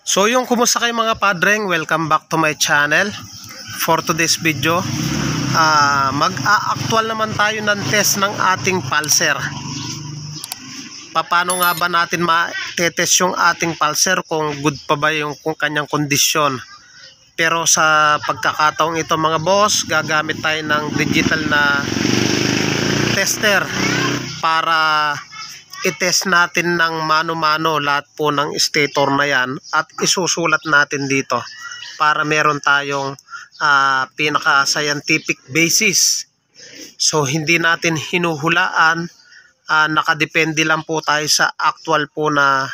So yung kumusta kayo mga padreng, welcome back to my channel. For today's video, mag-a-actual naman tayo ng test ng ating pulser. Paano nga ba natin ma-test yung ating pulser kung good pa ba yung kanyang kondisyon. Pero sa pagkakataong ito mga boss, gagamit tayo ng digital na tester para i-test natin ng mano-mano lahat po ng stator na yan at isusulat natin dito para meron tayong pinaka-scientific basis. So hindi natin hinuhulaan, nakadepende lang po tayo sa actual po na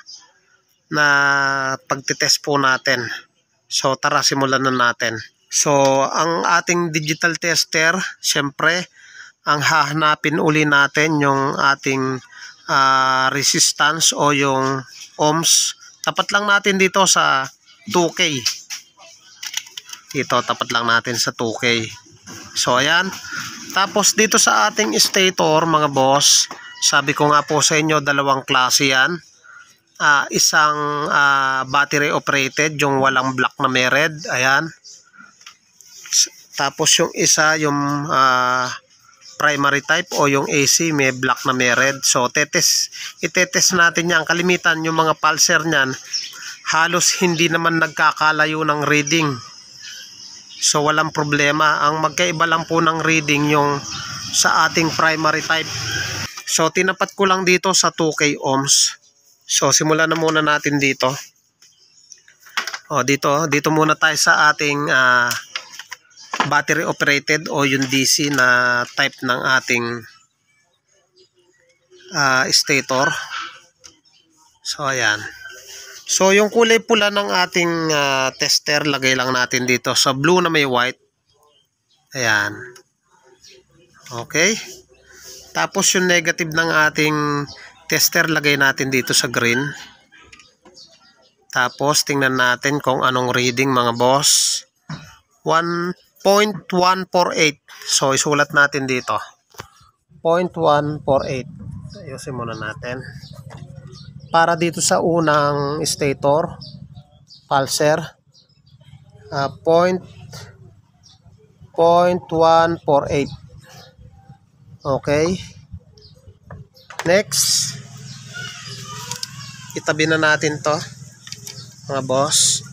pagtitest po natin. So tara, simulan na natin. So ang ating digital tester, syempre ang hahanapin uli natin yung ating resistance o yung ohms. Tapat lang natin dito sa 2K. Dito tapat lang natin sa 2K. So ayan. Tapos dito sa ating stator mga boss, sabi ko nga po sa inyo, dalawang klase yan. Isang battery operated, yung walang black na may red. Ayan. Tapos yung isa, yung primary type o yung AC, may black na may red. So itetest natin yan. Kalimitan yung mga pulser nyan, halos hindi naman nagkakalayo ng reading. So walang problema. Ang magkaiba lang po ng reading yung sa ating primary type. So tinapat ko lang dito sa 2K ohms. So simulan na muna natin dito. Dito muna tayo sa ating battery operated o yung DC na type ng ating stator. So ayan. So yung kulay pula ng ating tester, lagay lang natin dito sa blue na may white. Ayan. Okay. Tapos yung negative ng ating tester, lagay natin dito sa green. Tapos tingnan natin kung anong reading mga boss. 1.148. So isulat natin dito 0.148. Ayusin muna natin para dito sa unang stator pulser. 0.148. Okay, next itabi na natin to mga boss.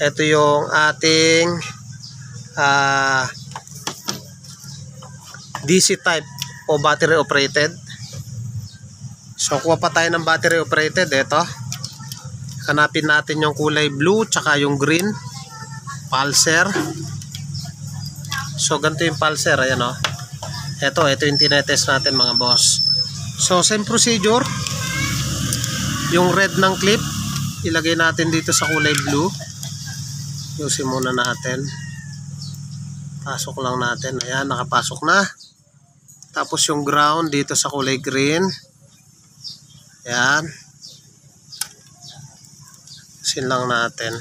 Ito yung ating DC type o battery operated. So kuha pa tayo ng battery operated. Ito, hanapin natin yung kulay blue tsaka yung green pulser. So ganito yung pulser. Ayan o. Ito yung tinetest natin mga boss. So same procedure. Yung red ng clip ilagay natin dito sa kulay blue. Yusin muna natin. Pasok lang natin. Ayan, nakapasok na. Tapos yung ground dito sa kulay green. Ayan. Sin lang natin.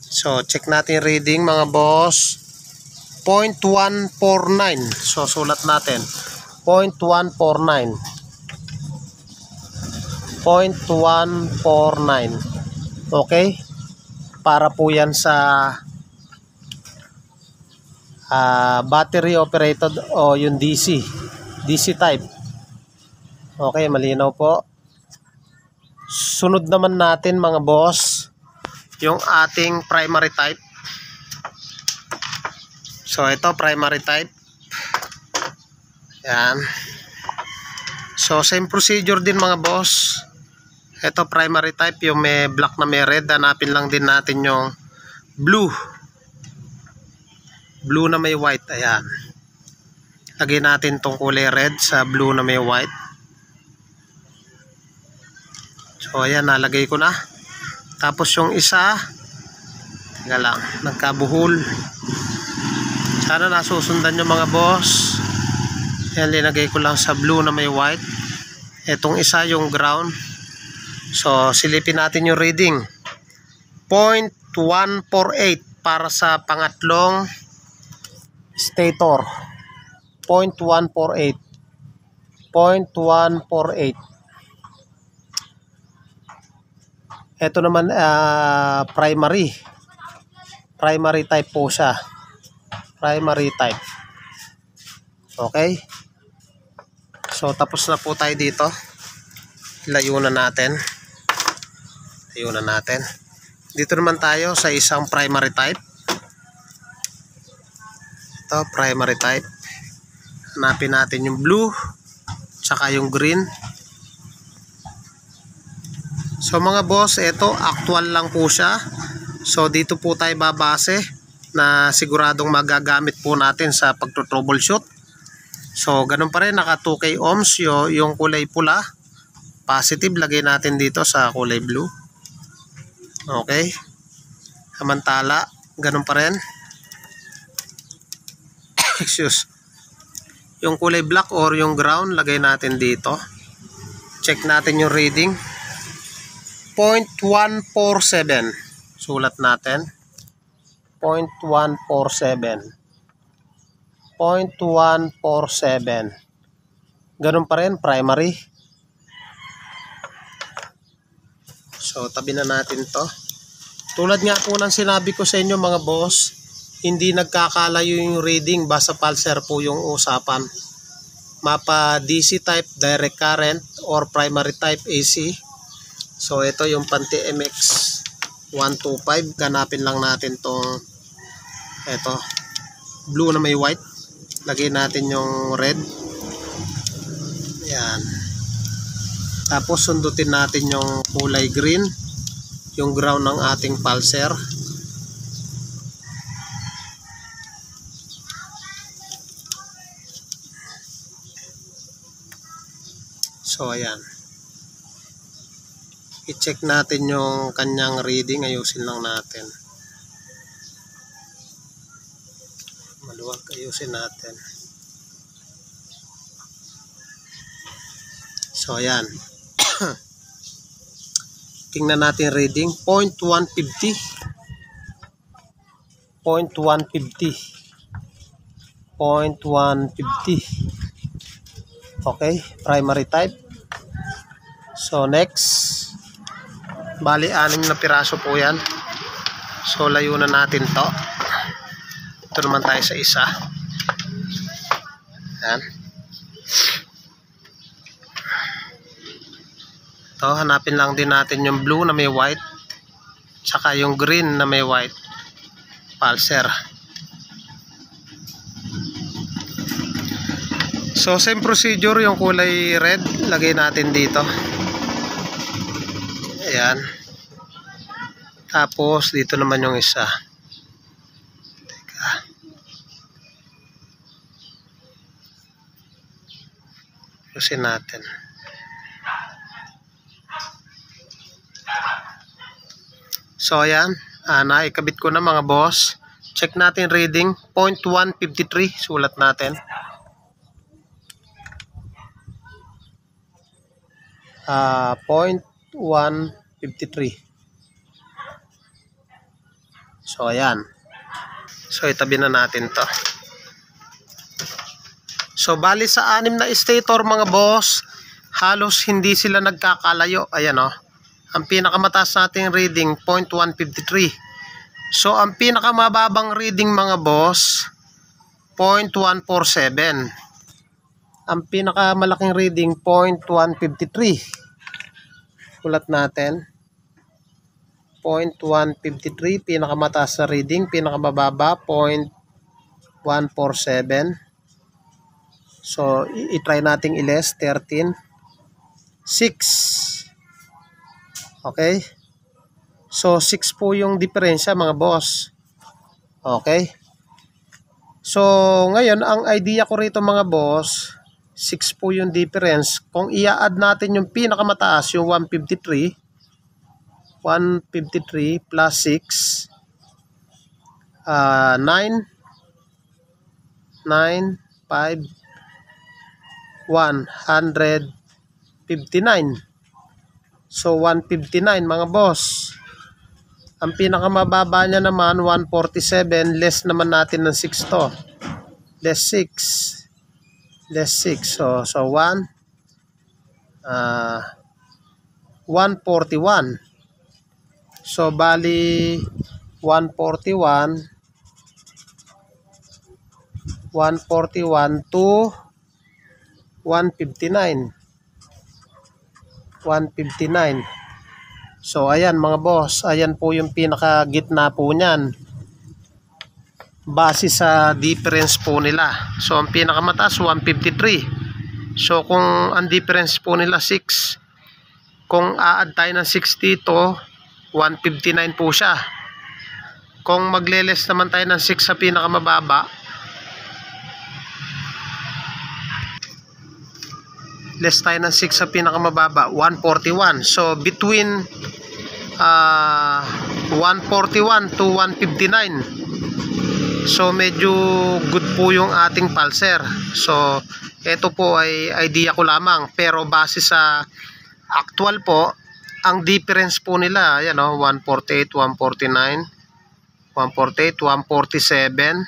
So check natin reading mga boss. 0.149. So sulat natin 0.149. 0.149. Okay? Para po yan sa battery operated o yung DC type. Okay, malinaw po. Sunod naman natin mga boss yung ating primary type. So ito primary type. Yan. So same procedure din mga boss. Ito primary type, yung may black na may red. Hanapin lang din natin yung blue na may white. Ayan. Lagay natin tong kulay red sa blue na may white. So ayan, nalagay ko na. Tapos yung isa, teka lang, nagkabuhol. Sana nasusundan yung mga boss. Ayan, linagay ko lang sa blue na may white. Etong isa yung ground. So silipin natin yung reading 0.148 para sa pangatlong stator. 0.148. 0.148. Ito naman primary. Primary type po siya. Primary type. Okay. So tapos na po tayo dito. Layo na natin. Layo na natin. Dito naman tayo sa isang primary type. Ito, primary type. Hanapin natin yung blue tsaka yung green. So mga boss, ito actual lang po siya. So dito po tayo babase na siguradong magagamit po natin sa pagto-troubleshoot. So ganun pa rin, naka 2K ohms yung kulay pula. Positive, lagay natin dito sa kulay blue. Okay. Samantala, ganun pa rin. Excuse. Yung kulay black or yung ground, lagay natin dito. Check natin yung reading. 0.147. Sulat natin. 0.147. 0.147. Ganun pa rin, primary. So, tabi na natin to. Tulad nga po ng sinabi ko sa inyo mga boss, hindi nagkakalayo yung reading, basta pulser po yung usapan. Mapa DC type, direct current, or primary type AC. So, ito yung Panti MX 125. Ganapin lang natin tong ito, blue na may white. Lagay natin yung red. Yan. Tapos sundutin natin yung kulay green, yung ground ng ating pulser. So ayan. I-check natin yung kanyang reading, ayusin lang natin. Maluwag, ayusin natin. So ayan. Tingnan natin reading, 0.150. 0.150. 0.150. Okay, primary type. So next, bali 6 na piraso po yan. So layo na natin to. Ito naman tayo sa isa. Yan. Ito, hanapin lang din natin yung blue na may white tsaka yung green na may white pulser. So same procedure, yung kulay red lagay natin dito. Ayan. Tapos dito naman yung isa. Teka. Ayusin natin. So ayan, naikabit ko na mga boss. Check natin reading, 0.153, sulat natin. 0.153. So ayan. So itabi na natin to. So bali sa 6 na stator mga boss, halos hindi sila nagkakalayo. Ayan o. Ang pinakamataas nating reading 0.153. So ang pinakamababang reading mga boss 0.147. Ang pinakamalaking reading 0.153. Ulat natin. 0.153 pinakamataas na reading, pinakamababa 0.147. So i-try nating i-less 13. 6. Okay? So 6 po yung diferensya mga boss. Okay? So ngayon ang idea ko rito mga boss, 6 po yung difference. Kung i-add natin yung pinakamataas, yung 153 plus 6, 9, 5, 159. So 159 mga boss. Ang pinakamababa niya naman 147, less naman natin ng 6 to. Less 6. Less 6. So 141. So bali 141 to 159. So ayan mga boss, ayan po yung pinaka gitna po niyan. Base sa difference po nila. So ang pinakamataas 153. So kung ang difference po nila 6, kung a-add tayo ng 6 dito, 159 po siya. Kung magle-less naman tayo ng 6 sa pinakamababa, less tayo ng 6 sa pinakamababa, 141. So between 141 to 159. So medyo good po yung ating pulser. So ito po ay idea ko lamang, pero base sa actual po, ang difference po nila, ayan o, 148, 149, 148, 147,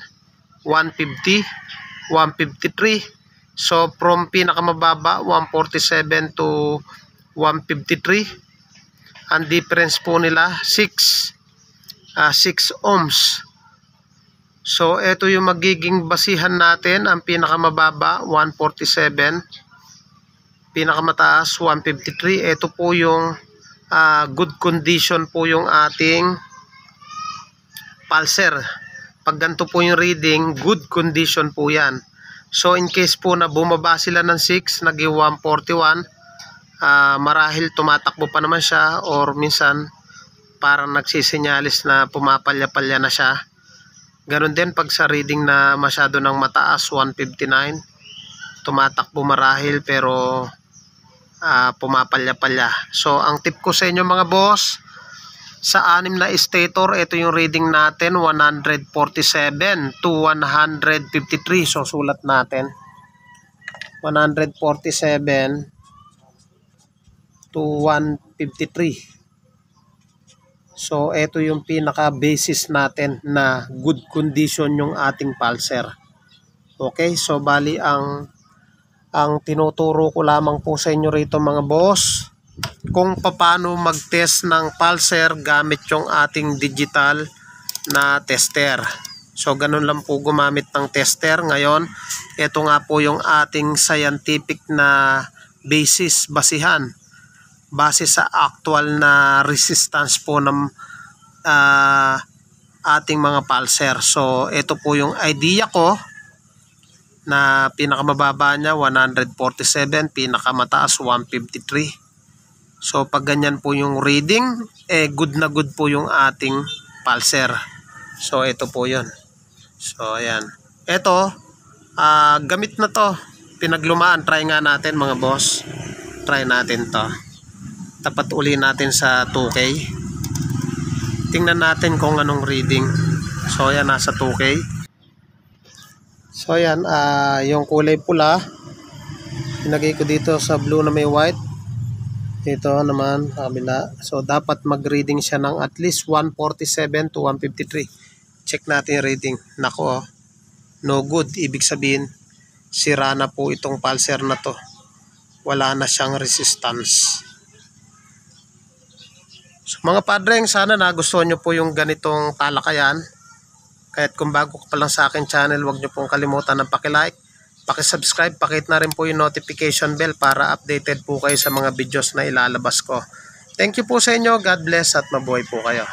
150, 153. So from pinakamababa 147 to 153, ang difference po nila 6 ohms. So ito yung magiging basihan natin. Ang pinakamababa 147, pinakamataas 153. Ito po yung good condition po yung ating pulser. Pag ganito po yung reading, good condition po yan. So in case po na bumaba sila ng 6, naging 141, marahil tumatakbo pa naman siya, or minsan parang nagsisinyalis na pumapalya-palya na siya. Ganon din pag sa reading na masyado ng mataas, 159, tumatakbo marahil pero pumapalya-palya. So ang tip ko sa inyo mga boss, sa 6 na stator, ito yung reading natin, 147 to 153. So sulat natin 147 to 153. So ito yung pinaka basis natin na good condition yung ating pulser. Okay, so bali ang tinuturo ko lamang po sa inyo rito mga boss, kung paano mag-test ng pulser gamit yung ating digital na tester. So ganun lang po gumamit ng tester. Ngayon, ito nga po yung ating scientific na basis, basihan, base sa actual na resistance po ng ating mga pulser. So ito po yung idea ko, na pinakamababa niya 147, pinakamataas 153. So pag ganyan po yung reading, good na good po yung ating pulser. So ito po yun. So ayan, ito gamit na to, pinaglumaan. Try nga natin mga boss, try natin to. Tapat uli natin sa 2K, tingnan natin kung anong reading. So ayan, nasa 2K. So ayan, yung kulay pula pinagay ko dito sa blue na may white. Ito naman kabila. So dapat mag-reading siya ng at least 147 to 153. Check natin yung reading. Nako, no good. Ibig sabihin, sira na po itong pulser na to. Wala na siyang resistance. So mga padreng, sana nagustuhan nyo po yung ganitong talakayan. Kahit kung bago ka pa lang sa akin channel, huwag nyo pong kalimutan ng paki-like, paki-subscribe, pakihit na rin po yung notification bell para updated po kayo sa mga videos na ilalabas ko. Thank you po sa inyo. God bless at mabuhay po kayo.